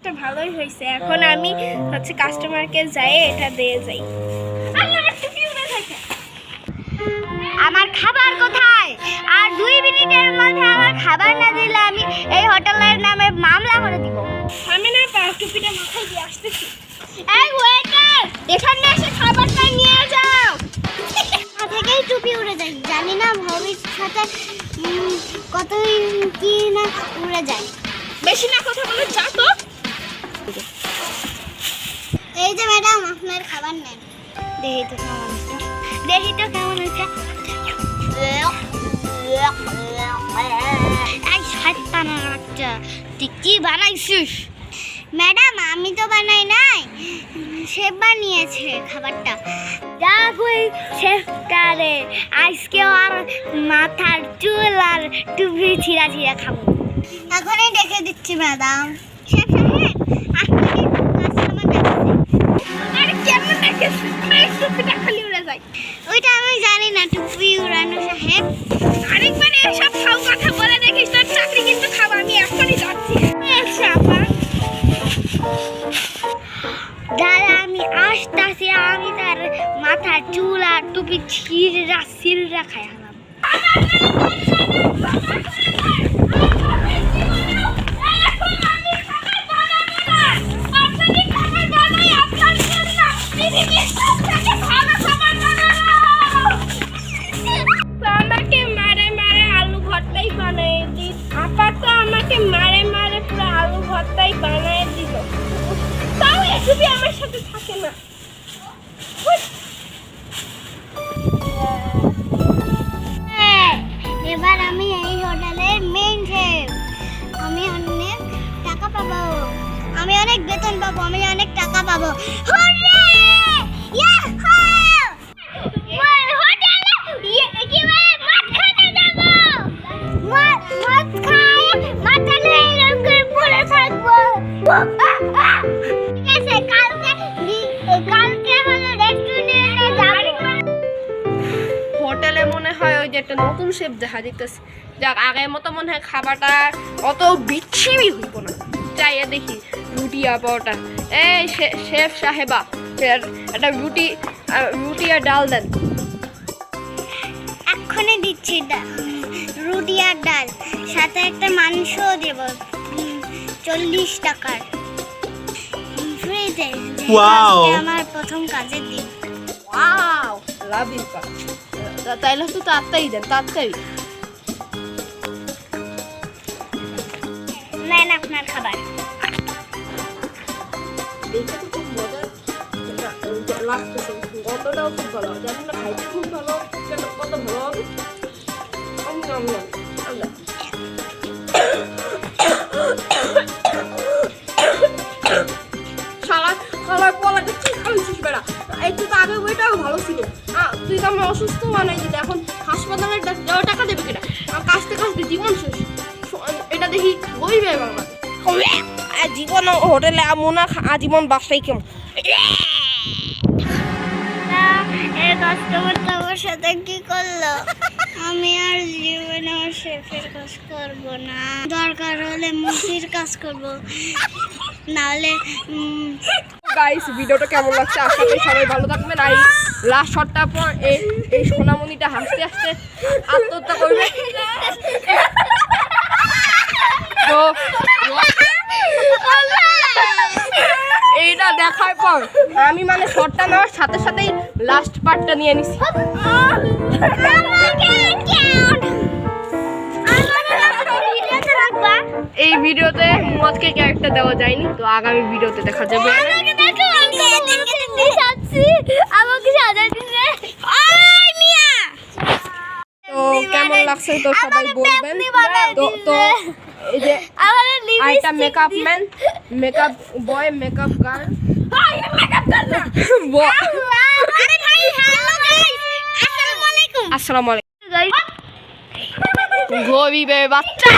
কাজটা ভালোই হয়েছে। এখন আমি হচ্ছে কাস্টমারকে যাই এটা দিয়ে যাই। আমার খাবার কোথায়? আর 2 মিনিটের মধ্যে আমার খাবার না দিলে আমি এই হোটেলের নামে মামলা করে দিব। আমি না টুপিটা মাথায় দিয়ে আসতেছি। এই ওয়েটার, এখানে এসে খাবারটা নিয়ে যাও। থেকেই টুপি উড়ে যায়, জানি না ভবিষ্যতে কত কি না উড়ে যায়। বেশি না কথা বলে যা তো। এই যে ম্যাডাম আপনার খাবার নেন। দেখি তো কেমন হয়েছে, দেখি তো কেমন হয়েছে। এই শয়তানের বাচ্চা, তুই কি বানাইছিস? ম্যাডাম আমি তো বানাই নাই, শেফ বানিয়েছে খাবারটা। যাক ওই শেফটারে আজকে আর মাথার চুল আর টুপি ছিঁড়া ছিঁড়া খাবো। এখনই দেখে দিচ্ছি ম্যাডাম। শেফ সাহেব আপনি কাস্টমার ডাকছে। আরে কেমন দেখেছিস? আমার টুপিটা খালি উড়ে যায়। ওইটা আমি জানি না টুপি উড়ানো সাহেব। আরেকবার এসব খাও কথা বলে দেখিস তোর চাকরি কিন্তু খাবো। আমি এখনই যাচ্ছি। আপা দাদা আমি আসতেছি, আমি তার মাথার চুল আর টুপি ছিঁড়া খাই হলাম। আমাকে মারে মারে আলু ভর্তাই বানিয়ে দিল। আপা তো আমাকে মারে মারে পুরো আলু ভর্তাই বানিয়ে দিল। তাও একটু আমার সাথে থাকে না। এবার আমি এই হোটেলের মেইন শেফ। আমি অনেক টাকা পাবো, আমি অনেক বেতন পাবো, আমি অনেক টাকা পাবো। হুররে! ইয়াহু! হোটেলে একেবারে মদ খেতে যাবো। মদ খায় মাথাটা এরকম করে পড়ে থাকবো। ঠিক আছে, কালকে হলো রেস্টুরেন্টে যাবো। হোটেলে মনে হয় ওই যে একটা নতুন শেফ দেখা দিতেছে। যাক আগের মতো মনে হয় খাবারটা অত বিচ্ছিরি হইব না। চাইয়ে দেখি রুটি আর পরোটা। এই শেফ সাহেবা একটা রুটি আর ডাল দেন। এক্ষুনি দিচ্ছি রুটি আর ডাল, সাথে একটা মাংসও দেব 40 টাকার ফ্রিতে। আমার প্রথম কাজের দিন। ওয়াও লাভ ইউ কা। তাইলে তো তাড়াতাড়ি দেন, তাড়াতাড়ি। নেন আপনার খাবার। দেখে তো খুব মজা লাগতেছে। গন্ধটাও খুব ভালো, জানি না খাইতে খুব ভালো, কত ভালো হবে। খাবার পলাটা ঠিক খাইছিস বেড়া। একটু তো আগে ওইটাও ভালো ছিল। তুই তো আমি অসুস্থ বানাই দিলি, এখন হাসপাতালে যাওয়া টাকা দেবে কিনা? কাশতে কাশতে জীবন শেষ। এটা দেখি বইবে বাবা। জীবন হোটেলে আমুনা আজীবন বাসাই কেমন। এই কাস্টমারটা আমার সাথে কি করলো? আমি আর জীবনে আমার শেফের কাজ করব না। দরকার হলে মুসির কাজ করব, নাহলে গাইস ভিডিওটা কেমন লাগছে আশা করি সবাই ভালো থাকবেন। আর লাস্ট শটটার পর এই সোনামণিটা হাসতে হাসতে আত্মহত্যা করবে। তো এইটা দেখার পর আমি মানে শটটা নেওয়ার সাথে সাথেই লাস্ট পার্টটা নিয়ে নিছি। এই ভিডিওতে মুয়াদকে ক্যারেক্টার দেওয়া যায়নি, তো আগামী ভিডিওতে দেখা যাবে। তো কেমন লাগছে তো সবাই বলবেন। তো এই যে আইটা মেকআপ ম্যান, মেকআপ বয়, মেকআপ গার্ল, আসসালামু আলাইকুম। গরিবের বাচ্চা।